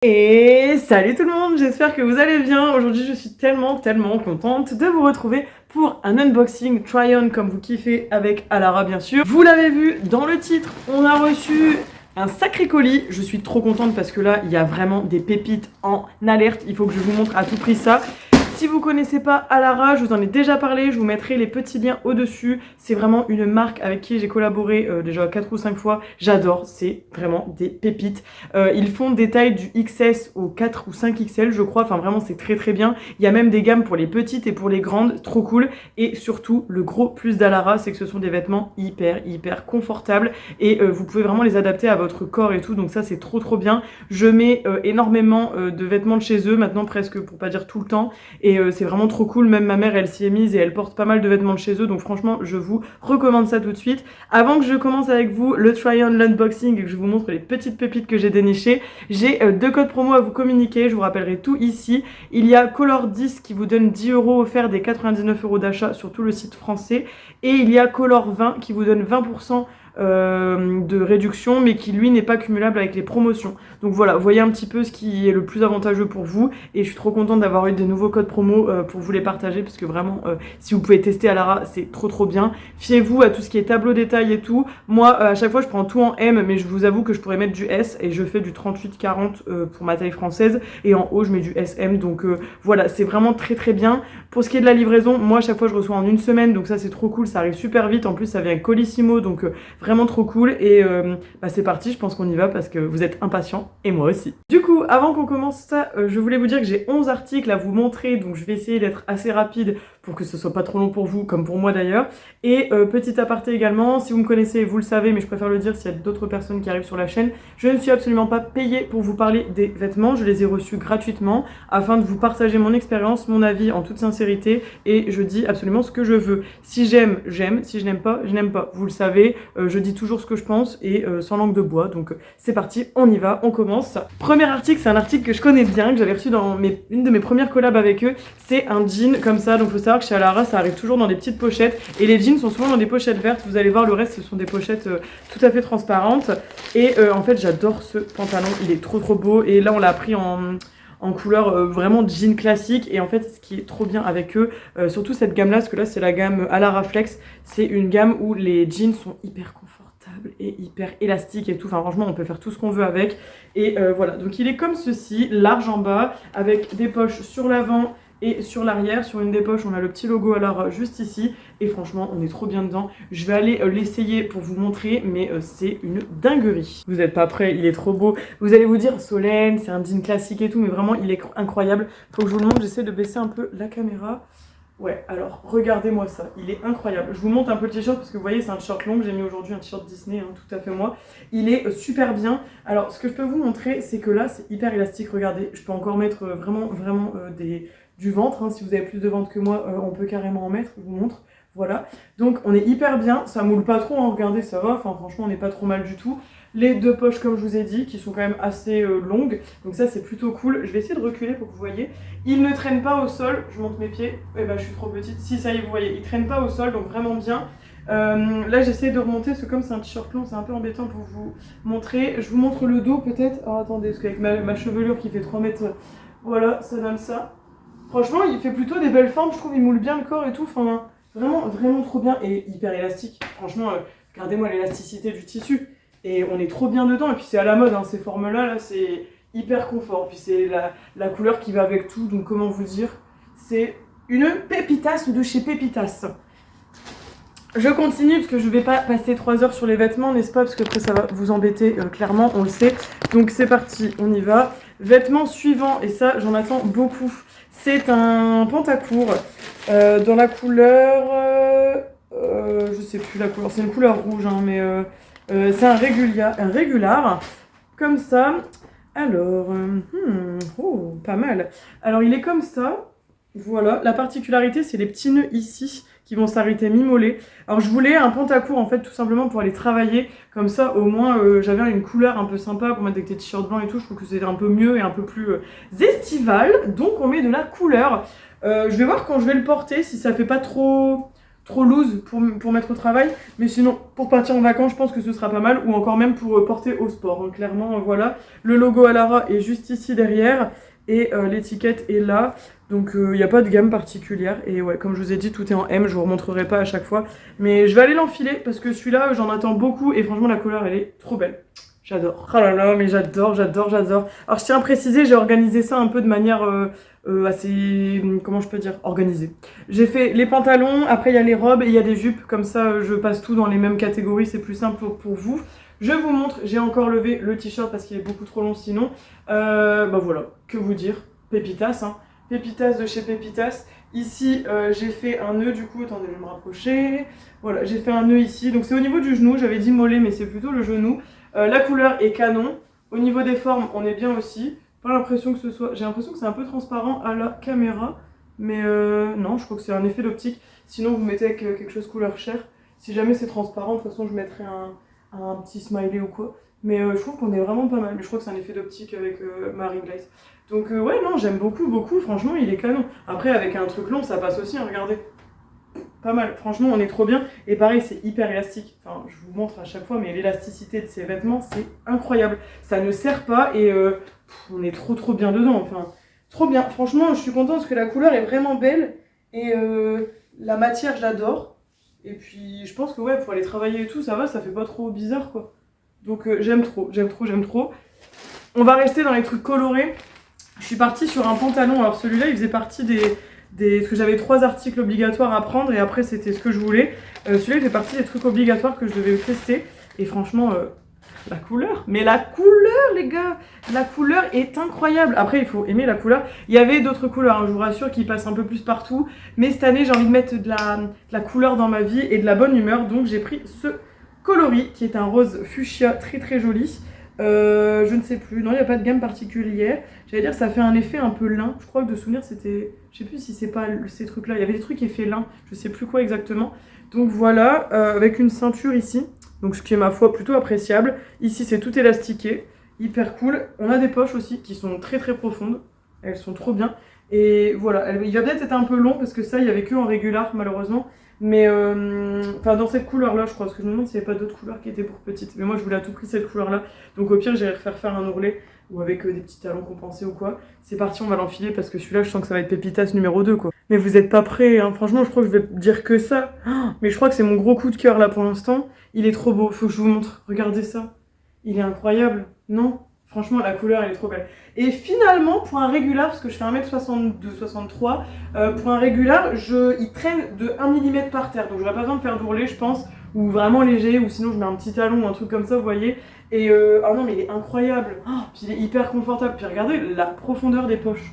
Et salut tout le monde, j'espère que vous allez bien. Aujourd'hui je suis tellement contente de vous retrouver pour un unboxing try-on comme vous kiffez avec Alara bien sûr. Vous l'avez vu dans le titre, on a reçu un sacré colis. Je suis trop contente parce que là il y a vraiment des pépites en alerte. Il faut que je vous montre à tout prix ça. Si vous connaissez pas Alara, je vous en ai déjà parlé, je vous mettrai les petits liens au-dessus. C'est vraiment une marque avec qui j'ai collaboré déjà 4 ou 5 fois. J'adore, c'est vraiment des pépites. Ils font des tailles du XS au 4 ou 5 XL, je crois. Enfin, vraiment, c'est très bien. Il y a même des gammes pour les petites et pour les grandes, trop cool. Et surtout, le gros plus d'Alara, c'est que ce sont des vêtements hyper confortables. Et vous pouvez vraiment les adapter à votre corps et tout. Donc ça, c'est trop bien. Je mets énormément de vêtements de chez eux, maintenant presque, pour pas dire tout le temps. Et c'est vraiment trop cool, même ma mère elle s'y est mise et elle porte pas mal de vêtements de chez eux, donc franchement je vous recommande ça tout de suite. Avant que je commence avec vous le try-on, l'unboxing et que je vous montre les petites pépites que j'ai dénichées, j'ai 2 codes promo à vous communiquer, je vous rappellerai tout ici. Il y a Color 10 qui vous donne 10 € offerts des 99 € d'achat sur tout le site français, et il y a Color 20 qui vous donne 20% de réduction, mais qui lui n'est pas cumulable avec les promotions. Donc voilà, voyez un petit peu ce qui est le plus avantageux pour vous, et je suis trop contente d'avoir eu des nouveaux codes promo pour vous les partager, parce que vraiment si vous pouvez tester Alara, c'est trop bien. Fiez-vous à tout ce qui est tableau détail et tout. Moi à chaque fois je prends tout en M, mais je vous avoue que je pourrais mettre du S, et je fais du 38-40 pour ma taille française, et en haut je mets du SM, donc voilà, c'est vraiment très bien. Pour ce qui est de la livraison, moi à chaque fois je reçois en 1 semaine, donc ça c'est trop cool, ça arrive super vite, en plus ça vient colissimo, donc vraiment trop cool. Et c'est parti, je pense qu'on y va parce que vous êtes impatients et moi aussi. Du coup, avant qu'on commence ça, je voulais vous dire que j'ai 11 articles à vous montrer, donc je vais essayer d'être assez rapide pour que ce soit pas trop long pour vous, comme pour moi d'ailleurs. Et petit aparté également, si vous me connaissez, vous le savez, mais je préfère le dire s'il y a d'autres personnes qui arrivent sur la chaîne, je ne suis absolument pas payée pour vous parler des vêtements, je les ai reçus gratuitement afin de vous partager mon expérience, mon avis en toute sincérité, et je dis absolument ce que je veux. Si j'aime, j'aime, si je n'aime pas, je n'aime pas. Vous le savez, je dis toujours ce que je pense et sans langue de bois, donc c'est parti, on y va, on commence. Premier article, c'est un article que je connais bien, que j'avais reçu dans une de mes premières collabs avec eux. C'est un jean comme ça, donc faut savoir que chez Alara ça arrive toujours dans des petites pochettes, et les jeans sont souvent dans des pochettes vertes. Vous allez voir, le reste ce sont des pochettes tout à fait transparentes, et en fait j'adore ce pantalon, il est trop beau, et là on l'a pris en couleur vraiment jean classique. Et en fait ce qui est trop bien avec eux, surtout cette gamme là, parce que là c'est la gamme Alara Flex, c'est une gamme où les jeans sont hyper confortables et hyper élastiques et tout, enfin franchement on peut faire tout ce qu'on veut avec. Et voilà, donc il est comme ceci, large en bas, avec des poches sur l'avant et sur l'arrière. Sur une des poches on a le petit logo alors juste ici, et franchement on est trop bien dedans. Je vais aller l'essayer pour vous montrer, mais c'est une dinguerie. Vous n'êtes pas prêts, il est trop beau. Vous allez vous dire Solène, c'est un jean classique et tout, mais vraiment il est incroyable. Faut que je vous le montre, j'essaie de baisser un peu la caméra. Ouais, alors regardez-moi ça, il est incroyable. Je vous montre un peu le t-shirt parce que vous voyez c'est un t-shirt long que j'ai mis aujourd'hui, un t-shirt Disney, hein, tout à fait moi. Il est super bien. Alors ce que je peux vous montrer, c'est que là c'est hyper élastique, regardez. Je peux encore mettre vraiment du ventre, hein. Si vous avez plus de ventre que moi, on peut carrément en mettre, je vous montre. Voilà, donc on est hyper bien, ça moule pas trop, hein. Regardez, ça va, enfin franchement on n'est pas trop mal du tout. Les 2 poches comme je vous ai dit, qui sont quand même assez longues, donc ça c'est plutôt cool. Je vais essayer de reculer pour que vous voyez. Il ne traîne pas au sol, je monte mes pieds, et je suis trop petite. Si ça y est, vous voyez, il traîne pas au sol, donc vraiment bien. Là j'essaie de remonter, parce que comme c'est un t-shirt long, c'est un peu embêtant pour vous montrer. Je vous montre le dos peut-être. Alors attendez, parce qu'avec ma chevelure qui fait 3 mètres, voilà, ça donne ça. Franchement il fait plutôt des belles formes, je trouve, il moule bien le corps et tout, enfin vraiment trop bien, et hyper élastique. Franchement, regardez-moi l'élasticité du tissu. Et on est trop bien dedans, et puis c'est à la mode, hein, ces formes-là, là, c'est hyper confort. Puis c'est la couleur qui va avec tout, donc comment vous dire, c'est une pépitasse de chez Pépitas. Je continue, parce que je vais pas passer 3 heures sur les vêtements, n'est-ce pas, parce que après ça va vous embêter, clairement, on le sait. Donc c'est parti, on y va. Vêtements suivants, et ça j'en attends beaucoup. C'est un pantacourt dans la couleur... je sais plus la couleur, c'est une couleur rouge, hein, mais... c'est un régular, comme ça. Alors, oh, pas mal. Alors, il est comme ça. Voilà, la particularité, c'est les petits nœuds ici qui vont s'arrêter mi-mollet. Alors, je voulais un pantacourt, en fait, tout simplement pour aller travailler. Comme ça, au moins, j'avais une couleur un peu sympa pour mettre avec des t-shirts blancs et tout. Je trouve que c'était un peu mieux et un peu plus estival. Donc, on met de la couleur. Je vais voir quand je vais le porter, si ça fait pas trop trop loose pour mettre au travail. Mais sinon, pour partir en vacances, je pense que ce sera pas mal. Ou encore même pour porter au sport. Hein. Clairement, voilà. Le logo Alara est juste ici derrière. Et l'étiquette est là. Donc il n'y a pas de gamme particulière. Et ouais, comme je vous ai dit, tout est en M. Je vous remontrerai pas à chaque fois. Mais je vais aller l'enfiler parce que celui-là, j'en attends beaucoup. Et franchement, la couleur, elle est trop belle. J'adore. Oh là là, mais j'adore. Alors je tiens à préciser, j'ai organisé ça un peu de manière assez... Comment je peux dire? Organisée. J'ai fait les pantalons, après il y a les robes et il y a des jupes. Comme ça, je passe tout dans les mêmes catégories. C'est plus simple pour vous. Je vous montre, j'ai encore levé le t-shirt parce qu'il est beaucoup trop long sinon. Bah voilà, que vous dire? Pépitas, hein. Pépitas de chez Pépitas. Ici, j'ai fait un nœud du coup. Attendez, je vais me rapprocher. Voilà, j'ai fait un nœud ici. Donc c'est au niveau du genou. J'avais dit mollet, mais c'est plutôt le genou. La couleur est canon. Au niveau des formes, on est bien aussi. Pas l'impression que ce soit... J'ai l'impression que c'est un peu transparent à la caméra. Mais non, je crois que c'est un effet d'optique. Sinon, vous mettez avec quelque chose couleur chair. Si jamais c'est transparent, de toute façon, je mettrai un petit smiley ou quoi. Mais je trouve qu'on est vraiment pas mal. Mais je crois que c'est un effet d'optique avec ma ring light. Donc ouais, non, j'aime beaucoup. Franchement, il est canon. Après, avec un truc long, ça passe aussi, hein, regardez. Pas mal, franchement on est trop bien. Et pareil c'est hyper élastique, enfin je vous montre à chaque fois, mais l'élasticité de ces vêtements c'est incroyable. Ça ne serre pas et on est trop bien dedans, enfin trop bien. Franchement je suis contente parce que la couleur est vraiment belle et la matière j'adore. Et puis je pense que ouais pour aller travailler et tout ça va, ça fait pas trop bizarre quoi. Donc j'aime trop. On va rester dans les trucs colorés. Je suis partie sur un pantalon, alors celui-là il faisait partie parce que j'avais 3 articles obligatoires à prendre et après c'était ce que je voulais. Celui-là il fait partie des trucs obligatoires que je devais tester. Et franchement, la couleur, mais la couleur les gars, la couleur est incroyable. Après il faut aimer la couleur. Il y avait d'autres couleurs, hein, je vous rassure, qui passent un peu plus partout. Mais cette année j'ai envie de mettre de la couleur dans ma vie et de la bonne humeur. Donc j'ai pris ce coloris qui est un rose fuchsia très joli. Je ne sais plus, non il n'y a pas de gamme particulière. J'allais dire ça fait un effet un peu lin. Je crois que de souvenir c'était, je sais plus si c'est pas ces trucs là. Il y avait des trucs effet lin, je sais plus quoi exactement. Donc voilà, avec une ceinture ici. Donc ce qui est ma foi plutôt appréciable. Ici c'est tout élastiqué, hyper cool. On a des poches aussi qui sont très profondes. Elles sont trop bien. Et voilà, il va peut-être être un peu long parce que ça il y avait que en régular malheureusement. Mais enfin dans cette couleur là je crois, parce que je me demande s'il n'y avait pas d'autres couleurs qui étaient pour petites. Mais moi je voulais à tout prix cette couleur là. Donc au pire j'irai faire un ourlet ou avec des petits talons compensés ou quoi. C'est parti, on va l'enfiler parce que celui-là je sens que ça va être Pépitas numéro 2 quoi. Mais vous êtes pas prêts hein, franchement je crois que je vais dire que ça. Mais je crois que c'est mon gros coup de cœur là pour l'instant. Il est trop beau, faut que je vous montre, regardez ça. Il est incroyable, non? Franchement, la couleur, elle est trop belle. Et finalement, pour un régular, parce que je fais 1m62-63, pour un régular, il traîne de 1 mm par terre. Donc j'aurais pas besoin de faire d'ourlet, je pense, ou vraiment léger, ou sinon je mets un petit talon ou un truc comme ça, vous voyez. Et ah non, mais il est incroyable. Oh, puis il est hyper confortable. Puis regardez la profondeur des poches.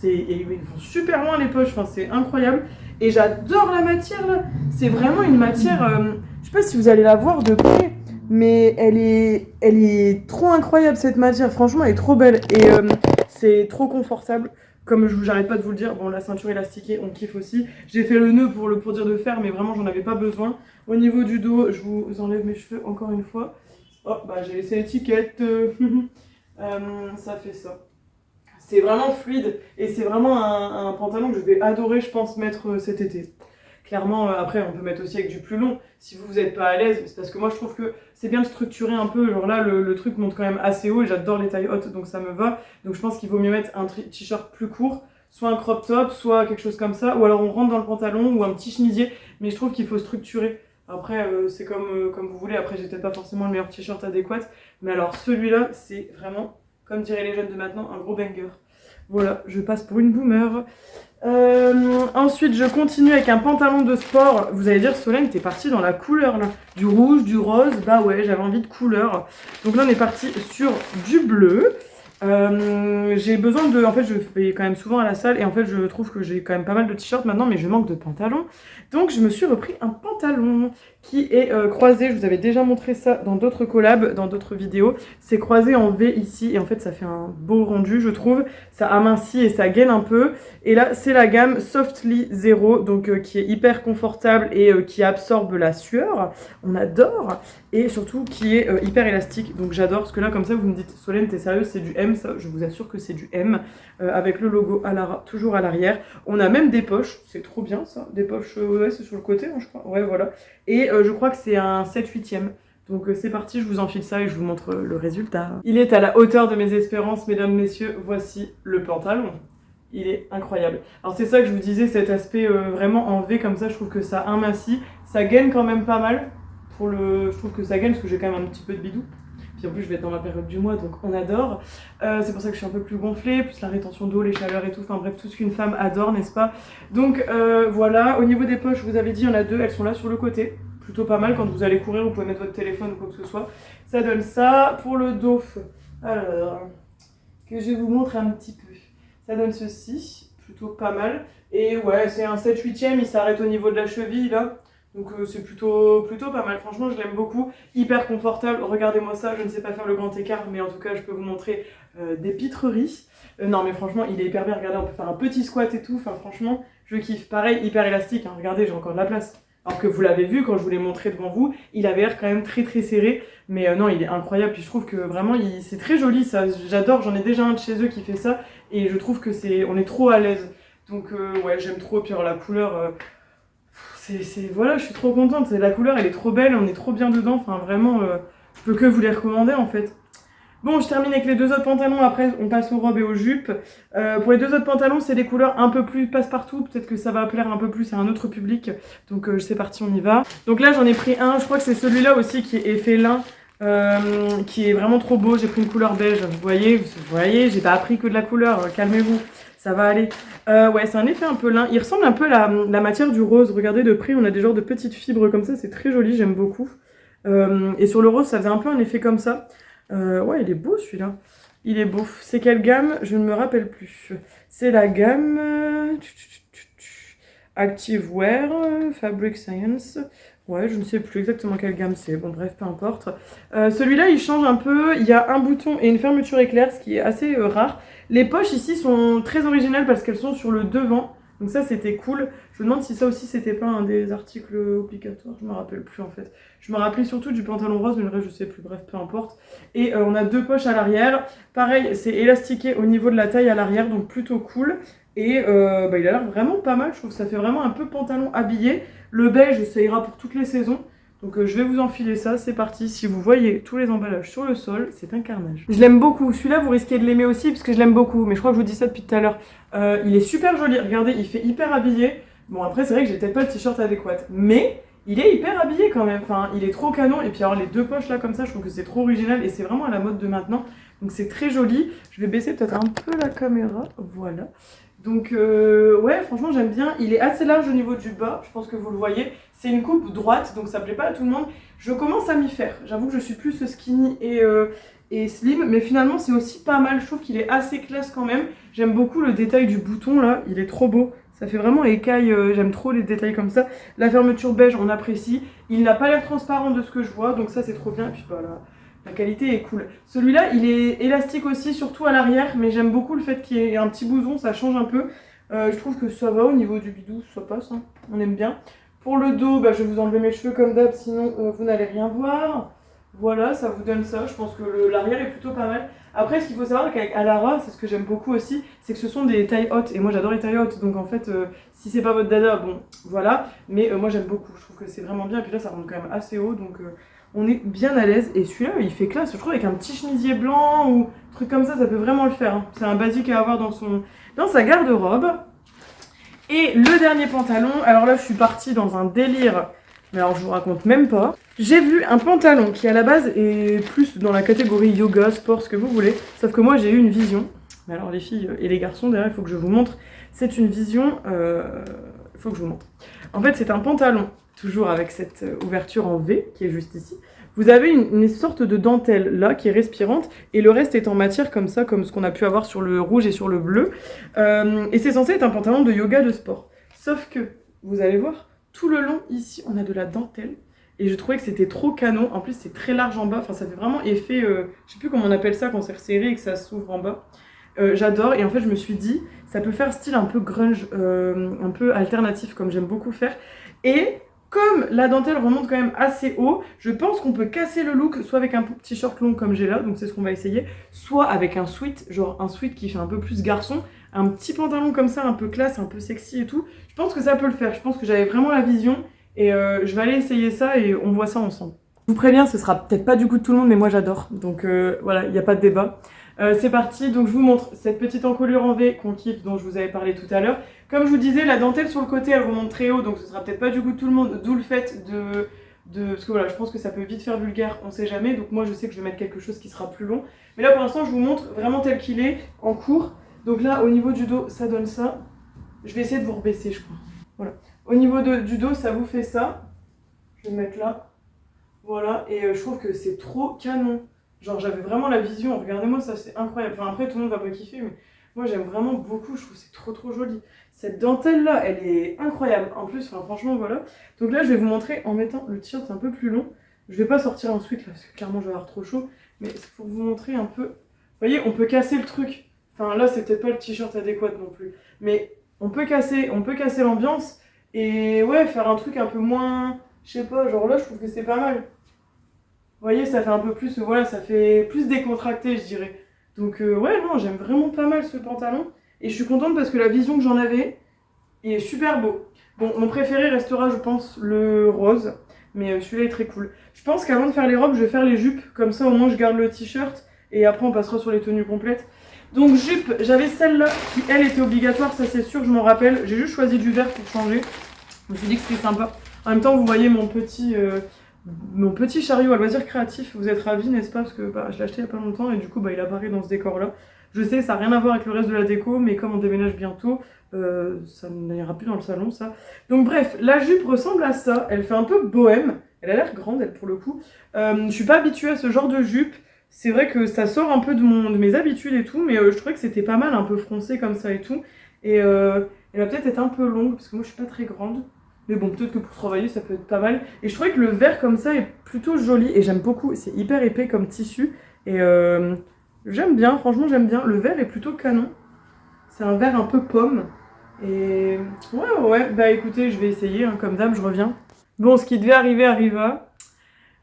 Ils vont super loin les poches, enfin, c'est incroyable. Et j'adore la matière là. C'est vraiment une matière, je sais pas si vous allez la voir de près. Mais elle est trop incroyable cette matière, franchement elle est trop belle et c'est trop confortable, comme j'arrête pas de vous le dire. Bon la ceinture élastiquée on kiffe aussi, j'ai fait le nœud pour dire de faire mais vraiment j'en avais pas besoin. Au niveau du dos, je vous enlève mes cheveux encore une fois. Oh bah j'ai laissé l'étiquette, ça fait ça. C'est vraiment fluide et c'est vraiment un pantalon que je vais adorer je pense mettre cet été. Clairement, après, on peut mettre aussi avec du plus long. Si vous n'êtes pas à l'aise, c'est parce que moi, je trouve que c'est bien de structurer un peu. Genre là, le truc monte quand même assez haut et j'adore les tailles hautes, donc ça me va. Donc je pense qu'il vaut mieux mettre un t-shirt plus court, soit un crop top, soit quelque chose comme ça. Ou alors on rentre dans le pantalon ou un petit chemisier. Mais je trouve qu'il faut structurer. Après, c'est comme vous voulez. Après, j'ai peut-être pas forcément le meilleur t-shirt adéquat. Mais alors celui-là, c'est vraiment, comme diraient les jeunes de maintenant, un gros banger. Voilà, je passe pour une boomer. Ensuite je continue avec un pantalon de sport. Vous allez dire Solène t'es partie dans la couleur là, du rouge, du rose. Bah ouais j'avais envie de couleur. Donc là on est parti sur du bleu. J'ai besoin de... En fait je vais quand même souvent à la salle et en fait je trouve que j'ai quand même pas mal de t-shirts maintenant mais je manque de pantalons. Donc je me suis repris un pantalon qui est croisé, je vous avais déjà montré ça dans d'autres collabs, dans d'autres vidéos. C'est croisé en V ici et en fait ça fait un beau rendu je trouve. Ça amincit et ça gaine un peu. Et là c'est la gamme Softly Zero, donc qui est hyper confortable et qui absorbe la sueur. On adore. Et surtout qui est hyper élastique, donc j'adore. Parce que là comme ça vous me dites Solène t'es sérieuse, c'est du M, ça je vous assure que c'est du M. Avec le logo toujours à l'arrière. On a même des poches, c'est trop bien ça. Des poches, ouais c'est sur le côté hein, je crois. Ouais voilà. Et je crois que c'est un 7/8e. Donc c'est parti, je vous enfile ça et je vous montre le résultat. Il est à la hauteur de mes espérances, mesdames, messieurs. Voici le pantalon. Il est incroyable. Alors c'est ça que je vous disais, cet aspect vraiment en V comme ça, je trouve que ça amincit. Ça gaine quand même pas mal. Je trouve que ça gaine parce que j'ai quand même un petit peu de bidou. Puis en plus je vais être dans ma période du mois donc on adore. C'est pour ça que je suis un peu plus gonflée, plus la rétention d'eau, les chaleurs et tout. Enfin bref, tout ce qu'une femme adore, n'est-ce pas? Donc voilà, au niveau des poches, je vous avais dit, il y en a deux, elles sont là sur le côté. Plutôt pas mal, quand vous allez courir, vous pouvez mettre votre téléphone ou quoi que ce soit. Ça donne ça. Pour le dos, alors, que je vous montre un petit peu. Ça donne ceci, plutôt pas mal. Et ouais, c'est un 7/8e, il s'arrête au niveau de la cheville là. Donc c'est plutôt pas mal, franchement je l'aime beaucoup, hyper confortable. Regardez-moi ça, je ne sais pas faire le grand écart, mais en tout cas je peux vous montrer des pitreries. Non mais franchement il est hyper bien, regardez, on peut faire un petit squat et tout, enfin franchement je kiffe. Pareil, hyper élastique, hein. Regardez j'ai encore de la place. Alors que vous l'avez vu quand je vous l'ai montré devant vous, il avait l'air quand même très serré, mais non il est incroyable, puis je trouve que vraiment c'est très joli ça, j'adore, j'en ai déjà un de chez eux qui fait ça, et je trouve que on est trop à l'aise. Donc ouais j'aime trop, puis alors la couleur... voilà, je suis trop contente, la couleur elle est trop belle, on est trop bien dedans, enfin vraiment, je peux que vous les recommander en fait. Bon, je termine avec les deux autres pantalons, après on passe aux robes et aux jupes. Pour les deux autres pantalons, c'est des couleurs un peu plus passe-partout, peut-être que ça va plaire un peu plus à un autre public, donc c'est parti, on y va. Donc là j'en ai pris un, je crois que c'est celui-là aussi qui est effet lin, qui est vraiment trop beau, j'ai pris une couleur beige, vous voyez, j'ai pas appris que de la couleur, calmez-vous. Ça va aller. Ouais, c'est un effet un peu lin. Il ressemble un peu à la matière du rose. Regardez de près, on a des genres de petites fibres comme ça. C'est très joli, j'aime beaucoup. Et sur le rose, ça faisait un peu un effet comme ça. Ouais, il est beau celui-là. Il est beau. C'est quelle gamme? Je ne me rappelle plus. C'est la gamme... Active Wear, Fabric Science... Ouais, je ne sais plus exactement quelle gamme c'est, bon bref, peu importe. Celui-là, il change un peu, il y a un bouton et une fermeture éclair, ce qui est assez rare. Les poches ici sont très originales parce qu'elles sont sur le devant, donc ça c'était cool. Je me demande si ça aussi c'était pas un des articles obligatoires, je me rappelle plus en fait. Je me rappelais surtout du pantalon rose, mais le reste je sais plus, bref, peu importe. Et on a deux poches à l'arrière, pareil, c'est élastiqué au niveau de la taille à l'arrière, donc plutôt cool. Et il a l'air vraiment pas mal, je trouve que ça fait vraiment un peu pantalon habillé. Le beige, ça ira pour toutes les saisons. Donc je vais vous enfiler ça, c'est parti. Si vous voyez tous les emballages sur le sol, c'est un carnage. Je l'aime beaucoup. Celui-là, vous risquez de l'aimer aussi parce que je l'aime beaucoup. Mais je crois que je vous dis ça depuis tout à l'heure. Il est super joli. Regardez, il fait hyper habillé. Bon, après, c'est vrai que j'ai peut-être pas le t-shirt adéquat. Mais il est hyper habillé quand même. Enfin, il est trop canon. Et puis alors les deux poches là comme ça, je trouve que c'est trop original. Et c'est vraiment à la mode de maintenant. Donc c'est très joli. Je vais baisser peut-être un peu la caméra. Voilà. Donc ouais, franchement j'aime bien, il est assez large au niveau du bas, je pense que vous le voyez, c'est une coupe droite donc ça plaît pas à tout le monde. Je commence à m'y faire, j'avoue que je suis plus skinny et slim, mais finalement c'est aussi pas mal, je trouve qu'il est assez classe quand même. J'aime beaucoup le détail du bouton là, il est trop beau, ça fait vraiment écaille, j'aime trop les détails comme ça. La fermeture beige on apprécie, il n'a pas l'air transparent de ce que je vois, donc ça c'est trop bien, et puis voilà. La qualité est cool. Celui-là, il est élastique aussi, surtout à l'arrière, mais j'aime beaucoup le fait qu'il y ait un petit bouton, ça change un peu. Je trouve que ça va au niveau du bidou, ça passe, hein. On aime bien. Pour le dos, je vais vous enlever mes cheveux comme d'hab, sinon vous n'allez rien voir. Voilà, ça vous donne ça. Je pense que l'arrière est plutôt pas mal. Après, ce qu'il faut savoir qu'avec Alara, c'est ce que j'aime beaucoup aussi, c'est que ce sont des tailles hautes. Et moi, j'adore les tailles hautes. Donc en fait, si c'est pas votre dada, bon, voilà. Mais moi, j'aime beaucoup. Je trouve que c'est vraiment bien. Et puis là, ça rentre quand même assez haut, donc... on est bien à l'aise et celui-là il fait classe, je trouve avec un petit chemisier blanc ou un truc comme ça peut vraiment le faire. Hein. C'est un basique à avoir dans sa garde-robe. Et le dernier pantalon, alors là je suis partie dans un délire, mais alors je vous raconte même pas. J'ai vu un pantalon qui à la base est plus dans la catégorie yoga, sport, ce que vous voulez, sauf que moi j'ai eu une vision. Mais alors les filles et les garçons derrière il faut que je vous montre, c'est une vision, il faut que je vous montre. En fait c'est un pantalon. Toujours avec cette ouverture en V qui est juste ici. Vous avez une sorte de dentelle là qui est respirante et le reste est en matière comme ça, comme ce qu'on a pu avoir sur le rouge et sur le bleu. Et c'est censé être un pantalon de yoga de sport. Sauf que, vous allez voir, tout le long ici on a de la dentelle et je trouvais que c'était trop canon. En plus c'est très large en bas, enfin ça fait vraiment effet, je sais plus comment on appelle ça quand c'est resserré et que ça s'ouvre en bas. J'adore, et en fait je me suis dit ça peut faire style un peu grunge, un peu alternatif comme j'aime beaucoup faire. Et comme la dentelle remonte quand même assez haut, je pense qu'on peut casser le look soit avec un t-shirt long comme j'ai là, donc c'est ce qu'on va essayer, soit avec un sweat, genre un sweat qui fait un peu plus garçon, un petit pantalon comme ça, un peu classe, un peu sexy et tout. Je pense que ça peut le faire, je pense que j'avais vraiment la vision, et je vais aller essayer ça et on voit ça ensemble. Je vous préviens, ce sera peut-être pas du goût de tout le monde, mais moi j'adore, donc voilà, il n'y a pas de débat. C'est parti, donc je vous montre cette petite encolure en V qu'on kiffe, dont je vous avais parlé tout à l'heure. Comme je vous disais, la dentelle sur le côté elle remonte très haut, donc ce sera peut-être pas du goût de tout le monde, d'où le fait parce que voilà, je pense que ça peut vite faire vulgaire, on sait jamais, donc moi je sais que je vais mettre quelque chose qui sera plus long. Mais là pour l'instant je vous montre vraiment tel qu'il est, en cours. Donc là au niveau du dos ça donne ça. Je vais essayer de vous rebaisser je crois. Voilà. Au niveau du dos ça vous fait ça. Je vais le mettre là. Voilà, et je trouve que c'est trop canon. Genre j'avais vraiment la vision, regardez-moi ça, c'est incroyable. Enfin après tout le monde va pas kiffer, mais moi j'aime vraiment beaucoup, je trouve que c'est trop joli. Cette dentelle là, elle est incroyable. En plus, enfin, franchement voilà. Donc là je vais vous montrer en mettant le t-shirt un peu plus long. Je vais pas sortir ensuite là, parce que clairement je vais avoir trop chaud. Mais c'est pour vous montrer un peu. Vous voyez, on peut casser le truc. Enfin là c'est peut-être pas le t-shirt adéquat non plus. Mais on peut casser l'ambiance. Et ouais, faire un truc un peu moins... Je sais pas, genre là je trouve que c'est pas mal. Vous voyez, ça fait un peu plus, voilà, ça fait plus décontracté, je dirais. Donc ouais, non, j'aime vraiment pas mal ce pantalon. Et je suis contente parce que la vision que j'en avais, il est super beau. Bon, mon préféré restera, je pense, le rose. Mais celui-là est très cool. Je pense qu'avant de faire les robes, je vais faire les jupes. Comme ça, au moins, je garde le t-shirt. Et après, on passera sur les tenues complètes. Donc jupe, j'avais celle-là qui, elle, était obligatoire. Ça, c'est sûr, je m'en rappelle. J'ai juste choisi du vert pour changer. Je me suis dit que c'était sympa. En même temps, vous voyez mon petit chariot à loisirs créatifs, vous êtes ravis, n'est-ce pas? Parce que je l'ai acheté il y a pas longtemps et du coup il apparaît dans ce décor-là. Je sais, ça n'a rien à voir avec le reste de la déco, mais comme on déménage bientôt, ça n'ira plus dans le salon, ça. Donc bref, la jupe ressemble à ça, elle fait un peu bohème, elle a l'air grande, elle, pour le coup. Je suis pas habituée à ce genre de jupe, c'est vrai que ça sort un peu de mes habitudes et tout, mais je trouvais que c'était pas mal, un peu froncé comme ça et tout. Et elle va peut-être être un peu longue, parce que moi je suis pas très grande. Mais bon, peut-être que pour travailler, ça peut être pas mal. Et je trouvais que le vert comme ça est plutôt joli. Et j'aime beaucoup. C'est hyper épais comme tissu. Et j'aime bien. Franchement, j'aime bien. Le vert est plutôt canon. C'est un vert un peu pomme. Et ouais. Bah écoutez, je vais essayer. Hein, comme d'hab, je reviens. Bon, ce qui devait arriver arriva.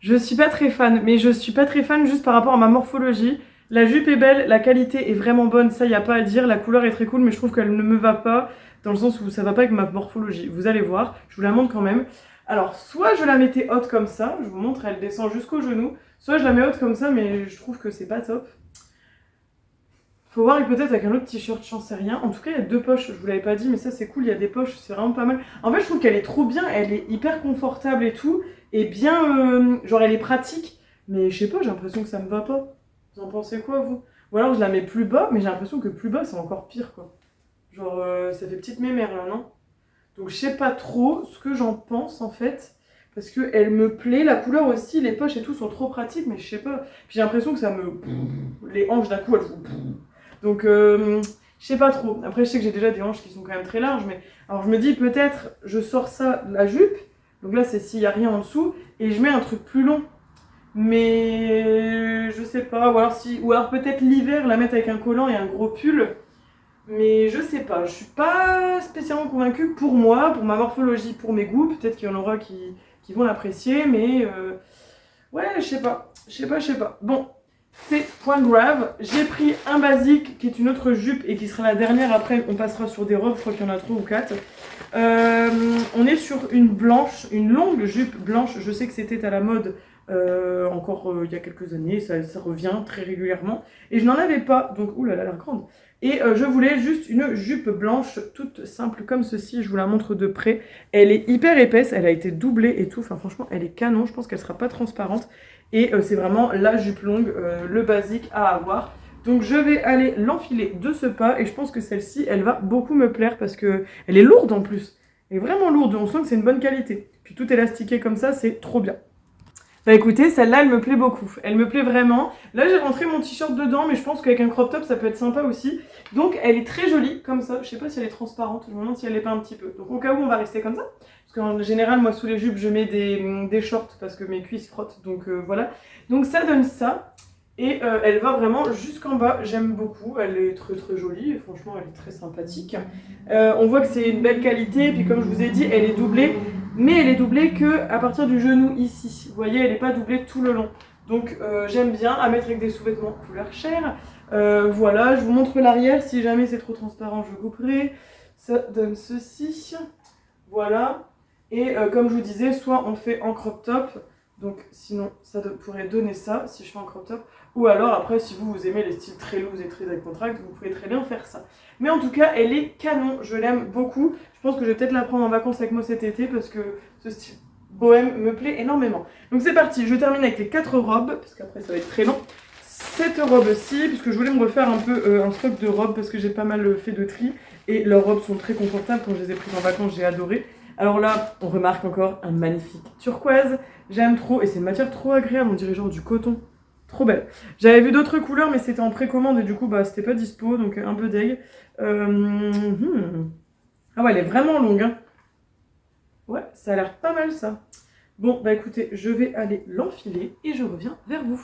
Je suis pas très fan. Mais je suis pas très fan juste par rapport à ma morphologie. La jupe est belle. La qualité est vraiment bonne. Ça, y a pas à dire. La couleur est très cool. Mais je trouve qu'elle ne me va pas. Dans le sens où ça va pas avec ma morphologie. Vous allez voir, je vous la montre quand même. Alors, soit je la mettais haute comme ça, je vous montre, elle descend jusqu'au genou. Soit je la mets haute comme ça, mais je trouve que c'est pas top. Faut voir peut-être avec un autre t-shirt, j'en sais rien. En tout cas, il y a 2 poches, je vous l'avais pas dit, mais ça c'est cool, il y a des poches, c'est vraiment pas mal. En fait, je trouve qu'elle est trop bien, elle est hyper confortable et tout. Et bien, genre elle est pratique. Mais je sais pas, j'ai l'impression que ça me va pas. Vous en pensez quoi, vous? Ou alors je la mets plus bas, mais j'ai l'impression que plus bas c'est encore pire, quoi. Genre, ça fait petite mémère là, non? Donc je sais pas trop ce que j'en pense en fait. Parce qu'elle me plaît, la couleur aussi, les poches et tout sont trop pratiques, mais je sais pas. Puis j'ai l'impression que ça me... Les hanches d'un coup, elles font... Donc je sais pas trop. Après je sais que j'ai déjà des hanches qui sont quand même très larges, mais... Alors je me dis peut-être, je sors ça, la jupe. Donc là c'est s'il y a rien en dessous. Et je mets un truc plus long. Mais... Je sais pas. Ou alors peut-être l'hiver, la mettre avec un collant et un gros pull. Mais je sais pas, je suis pas spécialement convaincue pour moi, pour ma morphologie, pour mes goûts. Peut-être qu'il y en aura qui vont l'apprécier, mais ouais, je sais pas. Bon, c'est point grave. J'ai pris un basique qui est une autre jupe et qui sera la dernière. Après, on passera sur des robes, je crois qu'il y en a 3 ou 4. On est sur une blanche, une longue jupe blanche. Je sais que c'était à la mode encore il y a quelques années, ça revient très régulièrement. Et je n'en avais pas, donc oulala, elle a l'air grande. Et je voulais juste une jupe blanche, toute simple comme ceci, je vous la montre de près. Elle est hyper épaisse, elle a été doublée et tout, enfin franchement elle est canon, je pense qu'elle sera pas transparente. Et c'est vraiment la jupe longue, le basique à avoir. Donc je vais aller l'enfiler de ce pas, et je pense que celle-ci, elle va beaucoup me plaire parce que elle est lourde en plus. Elle est vraiment lourde, on sent que c'est une bonne qualité. Puis tout élastiqué comme ça, c'est trop bien. Bah écoutez, celle-là, elle me plaît beaucoup. Elle me plaît vraiment. Là, j'ai rentré mon t-shirt dedans, mais je pense qu'avec un crop top, ça peut être sympa aussi. Donc, elle est très jolie, comme ça. Je sais pas si elle est transparente. Je me demande si elle l'est pas un petit peu. Donc, au cas où, on va rester comme ça. Parce qu'en général, moi, sous les jupes, je mets des shorts parce que mes cuisses frottent. Donc, voilà. Donc, ça donne ça. Et elle va vraiment jusqu'en bas. J'aime beaucoup. Elle est très, très jolie. Et franchement, elle est très sympathique. On voit que c'est une belle qualité. Et puis, comme je vous ai dit, elle est doublée. Mais elle est doublée que à partir du genou ici. Vous voyez, elle n'est pas doublée tout le long. Donc j'aime bien à mettre avec des sous-vêtements couleur chair. Voilà, je vous montre l'arrière. Si jamais c'est trop transparent, je couperai. Ça donne ceci. Voilà. Et comme je vous disais, soit on fait en crop top. Donc sinon, ça pourrait donner ça si je fais en crop top. Ou alors après, si vous aimez les styles très loose et très décontractés, vous pouvez très bien faire ça. Mais en tout cas, elle est canon. Je l'aime beaucoup. Je pense que je vais peut-être la prendre en vacances avec moi cet été parce que ce style bohème me plaît énormément. Donc c'est parti, je termine avec les 4 robes parce qu'après ça va être très long. Cette robe-ci, puisque je voulais me refaire un peu un stock de robes parce que j'ai pas mal fait de tri et leurs robes sont très confortables. Quand je les ai prises en vacances, j'ai adoré. Alors là, on remarque encore un magnifique turquoise. J'aime trop et c'est une matière trop agréable, on dirait genre du coton. Trop belle. J'avais vu d'autres couleurs mais c'était en précommande et du coup bah c'était pas dispo donc un peu deg. Ah ouais, elle est vraiment longue. Hein. Ouais, ça a l'air pas mal ça. Bon, bah écoutez, je vais aller l'enfiler et je reviens vers vous.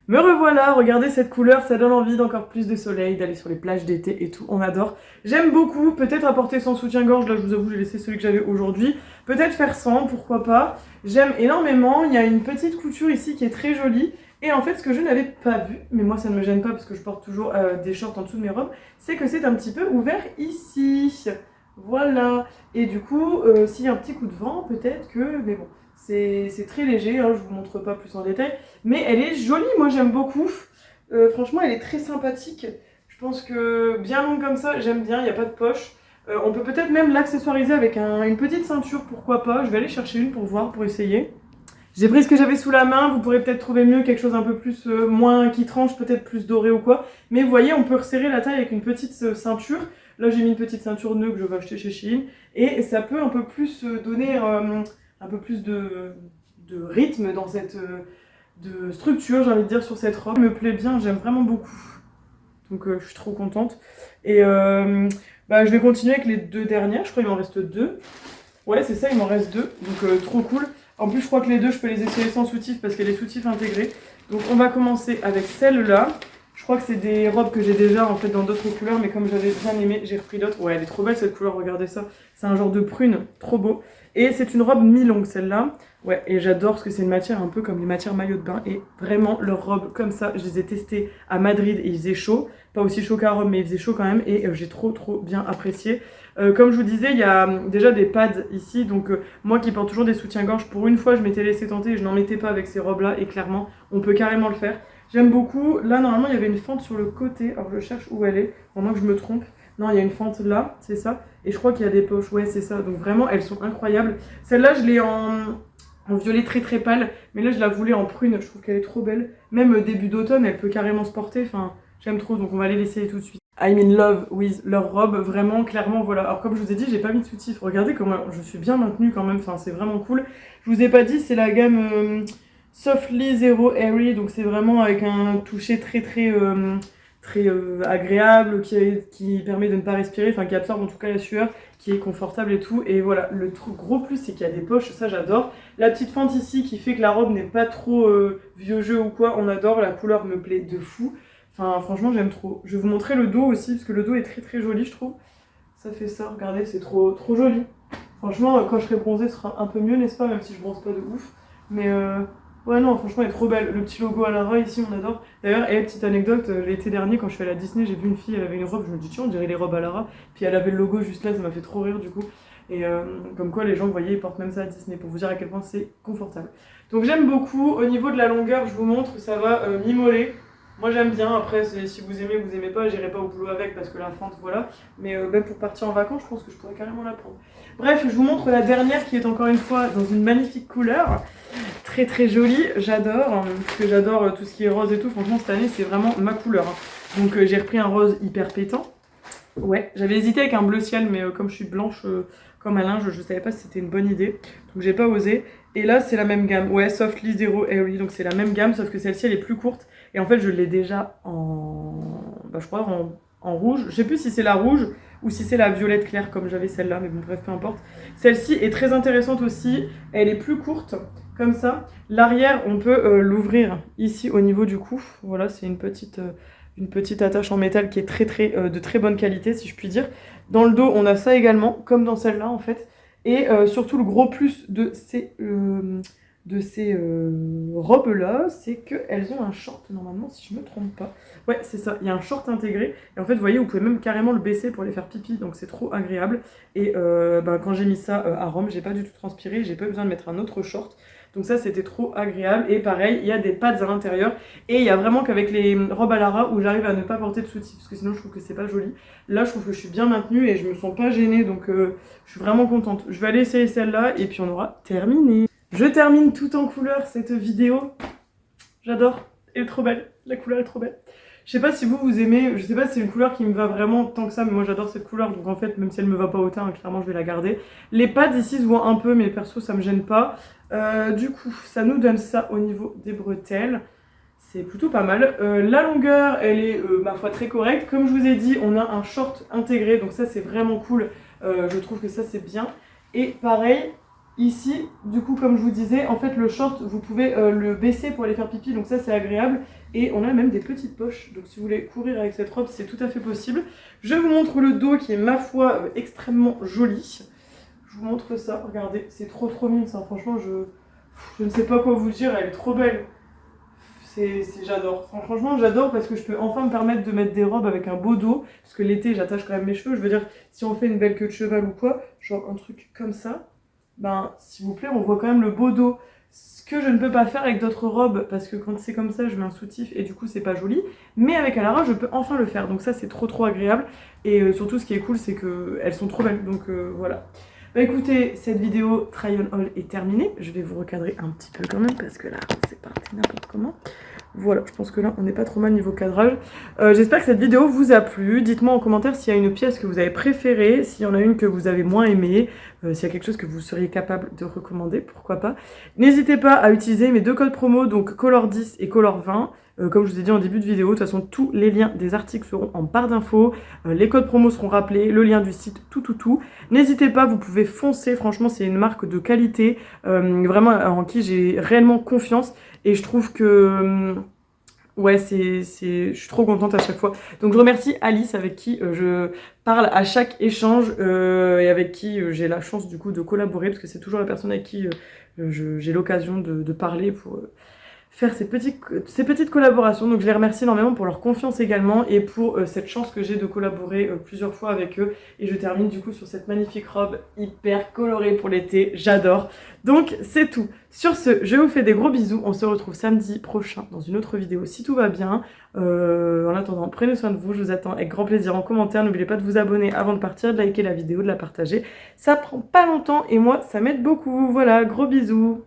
Me revoilà, regardez cette couleur, ça donne envie d'encore plus de soleil, d'aller sur les plages d'été et tout, on adore. J'aime beaucoup, peut-être apporter sans soutien-gorge, là je vous avoue j'ai laissé celui que j'avais aujourd'hui. Peut-être faire sans, pourquoi pas. J'aime énormément, il y a une petite couture ici qui est très jolie. Et en fait, ce que je n'avais pas vu, mais moi ça ne me gêne pas parce que je porte toujours des shorts en dessous de mes robes, c'est que c'est un petit peu ouvert ici. Voilà. Et du coup, s'il y a un petit coup de vent, peut-être que... Mais bon, c'est très léger, hein, je vous montre pas plus en détail. Mais elle est jolie, moi j'aime beaucoup. Franchement, elle est très sympathique. Je pense que bien longue comme ça, j'aime bien, il n'y a pas de poche. On peut peut-être même l'accessoiriser avec une petite ceinture, pourquoi pas. Je vais aller chercher une pour voir, pour essayer. J'ai pris ce que j'avais sous la main, vous pourrez peut-être trouver mieux quelque chose un peu plus, moins qui tranche, peut-être plus doré ou quoi. Mais vous voyez, on peut resserrer la taille avec une petite ceinture. Là, j'ai mis une petite ceinture nœud que je vais acheter chez Shein. Et ça peut un peu plus donner un peu plus de rythme dans cette de structure, j'ai envie de dire, sur cette robe. Elle me plaît bien, j'aime vraiment beaucoup. Donc je suis trop contente. Et bah, je vais continuer avec les 2 dernières, je crois qu'il m'en reste 2. Ouais, c'est ça, il m'en reste 2, donc trop cool. En plus, je crois que les 2, je peux les essayer sans soutif parce qu'elle est soutif intégrée. Donc on va commencer avec celle-là. Je crois que c'est des robes que j'ai déjà en fait dans d'autres couleurs, mais comme j'avais bien aimé, j'ai repris d'autres. Ouais, elle est trop belle cette couleur, regardez ça. C'est un genre de prune, trop beau. Et c'est une robe mi-longue celle-là. Ouais, et j'adore parce que c'est une matière un peu comme les matières maillot de bain. Et vraiment, leurs robes comme ça, je les ai testées à Madrid et il faisait chaud. Pas aussi chaud qu'à Rome, mais il faisait chaud quand même. Et j'ai trop bien apprécié. Comme je vous disais, il y a déjà des pads ici. Donc moi qui porte toujours des soutiens-gorge, pour une fois, je m'étais laissé tenter et je n'en mettais pas avec ces robes-là. Et clairement, on peut carrément le faire. J'aime beaucoup. Là, normalement, il y avait une fente sur le côté. Alors, je cherche où elle est, pendant que je me trompe. Non, il y a une fente là, c'est ça. Et je crois qu'il y a des poches. Ouais, c'est ça. Donc, vraiment, elles sont incroyables. Celle-là, je l'ai en violet très pâle. Mais là, je la voulais en prune. Je trouve qu'elle est trop belle. Même début d'automne, elle peut carrément se porter. Enfin, j'aime trop. Donc, on va aller l'essayer tout de suite. I'm in love with leur robe. Vraiment, clairement, voilà. Alors, comme je vous ai dit, j'ai pas mis de soutif. Regardez comment je suis bien maintenue quand même. Enfin, c'est vraiment cool. Je vous ai pas dit, c'est la gamme... Softly Zero Airy, donc c'est vraiment avec un toucher très agréable, qui permet de ne pas respirer, enfin qui absorbe en tout cas la sueur, qui est confortable et tout. Et voilà, le gros plus c'est qu'il y a des poches, ça j'adore. La petite fente ici qui fait que la robe n'est pas trop vieux jeu ou quoi, on adore, la couleur me plaît de fou. Enfin franchement j'aime trop. Je vais vous montrer le dos aussi, parce que le dos est très joli je trouve. Ça fait ça, regardez, c'est trop joli. Franchement, quand je serai bronzée, ce sera un peu mieux, n'est-ce pas, même si je bronze pas de ouf. Mais ouais, non, franchement, elle est trop belle. Le petit logo à Lara ici, on adore. D'ailleurs, et petite anecdote, l'été dernier, quand je suis allée à Disney, j'ai vu une fille, elle avait une robe, je me dis, tiens, on dirait les robes à Lara. Puis elle avait le logo juste là, ça m'a fait trop rire du coup. Et comme quoi, les gens, vous voyez, ils portent même ça à Disney pour vous dire à quel point c'est confortable. Donc j'aime beaucoup. Au niveau de la longueur, je vous montre, ça va mi-mollet. Moi j'aime bien, après si vous aimez pas, j'irai pas au boulot avec parce que la fente voilà. Mais même pour partir en vacances, je pense que je pourrais carrément la prendre. Bref, je vous montre la dernière qui est encore une fois dans une magnifique couleur. Très jolie, j'adore, parce que j'adore tout ce qui est rose et tout. Franchement cette année c'est vraiment ma couleur. Donc j'ai repris un rose hyper pétant. Ouais, j'avais hésité avec un bleu ciel, mais comme je suis blanche comme un linge, je savais pas si c'était une bonne idée. Donc j'ai pas osé. Et là, c'est la même gamme. Ouais, Softly Zero Airy. Donc c'est la même gamme, sauf que celle-ci, elle est plus courte. Et en fait, je l'ai déjà en... Bah, je crois en rouge. Je sais plus si c'est la rouge ou si c'est la violette claire, comme j'avais celle-là. Mais bon, bref, peu importe. Celle-ci est très intéressante aussi. Elle est plus courte, comme ça. L'arrière, on peut l'ouvrir ici au niveau du cou. Voilà, c'est une petite attache en métal qui est de très bonne qualité, si je puis dire. Dans le dos, on a ça également, comme dans celle-là en fait. Et surtout, le gros plus de ces robes-là, c'est qu'elles ont un short, normalement, si je ne me trompe pas. Ouais, c'est ça, il y a un short intégré. Et en fait, vous voyez, vous pouvez même carrément le baisser pour les faire pipi, donc c'est trop agréable. Et quand j'ai mis ça à Rome, j'ai pas du tout transpiré, j'ai pas besoin de mettre un autre short. Donc ça, c'était trop agréable. Et pareil, il y a des pads à l'intérieur. Et il y a vraiment qu'avec les robes à Lara où j'arrive à ne pas porter de soutif, parce que sinon je trouve que c'est pas joli. Là, je trouve que je suis bien maintenue et je me sens pas gênée, donc je suis vraiment contente. Je vais aller essayer celle-là et puis on aura terminé. Je termine tout en couleur cette vidéo. J'adore, elle est trop belle, la couleur est trop belle. Je sais pas si vous aimez, je sais pas si c'est une couleur qui me va vraiment tant que ça, mais moi j'adore cette couleur, donc en fait, même si elle me va pas autant, hein, clairement je vais la garder. Les pads ici se voient un peu, mais perso ça me gêne pas. Du coup, ça nous donne ça au niveau des bretelles. C'est plutôt pas mal. La longueur, elle est, ma foi, très correcte. Comme je vous ai dit, on a un short intégré, donc ça c'est vraiment cool. Je trouve que ça c'est bien. Et pareil, ici, du coup, comme je vous disais, en fait, le short, vous pouvez le baisser pour aller faire pipi, donc ça c'est agréable. Et on a même des petites poches, donc si vous voulez courir avec cette robe, c'est tout à fait possible. Je vous montre le dos qui est, ma foi, extrêmement joli. Je vous montre ça, regardez, c'est trop mignon ça, franchement, je ne sais pas quoi vous dire, elle est trop belle. J'adore, franchement j'adore parce que je peux enfin me permettre de mettre des robes avec un beau dos, parce que l'été j'attache quand même mes cheveux, je veux dire, si on fait une belle queue de cheval ou quoi, genre un truc comme ça, ben s'il vous plaît, on voit quand même le beau dos. Ce que je ne peux pas faire avec d'autres robes, parce que quand c'est comme ça, je mets un soutif et du coup c'est pas joli, mais avec Alara, je peux enfin le faire, donc ça c'est trop agréable, et surtout ce qui est cool, c'est qu'elles sont trop belles, donc voilà. Bah écoutez, cette vidéo try on haul est terminée. Je vais vous recadrer un petit peu quand même parce que là, c'est parti n'importe comment. Voilà, je pense que là, on n'est pas trop mal niveau cadrage. J'espère que cette vidéo vous a plu. Dites-moi en commentaire s'il y a une pièce que vous avez préférée, s'il y en a une que vous avez moins aimée, s'il y a quelque chose que vous seriez capable de recommander, pourquoi pas. N'hésitez pas à utiliser mes deux codes promo, donc Color 10 et Color 20. Comme je vous ai dit en début de vidéo, de toute façon, tous les liens des articles seront en barre d'infos. Les codes promo seront rappelés, le lien du site, tout. N'hésitez pas, vous pouvez foncer. Franchement, c'est une marque de qualité, vraiment en qui j'ai réellement confiance. Et je trouve que... ouais, je suis trop contente à chaque fois. Donc je remercie Alice avec qui je parle à chaque échange et avec qui j'ai la chance du coup de collaborer, parce que c'est toujours la personne avec qui j'ai l'occasion de parler pour faire ces petites collaborations. Donc je les remercie énormément pour leur confiance également et pour cette chance que j'ai de collaborer plusieurs fois avec eux. Et je termine du coup sur cette magnifique robe hyper colorée pour l'été, j'adore. Donc c'est tout. Sur ce, je vous fais des gros bisous, on se retrouve samedi prochain dans une autre vidéo si tout va bien. En attendant, prenez soin de vous, je vous attends avec grand plaisir en commentaire. N'oubliez pas de vous abonner avant de partir, de liker la vidéo, de la partager. Ça prend pas longtemps et moi ça m'aide beaucoup. Voilà, gros bisous.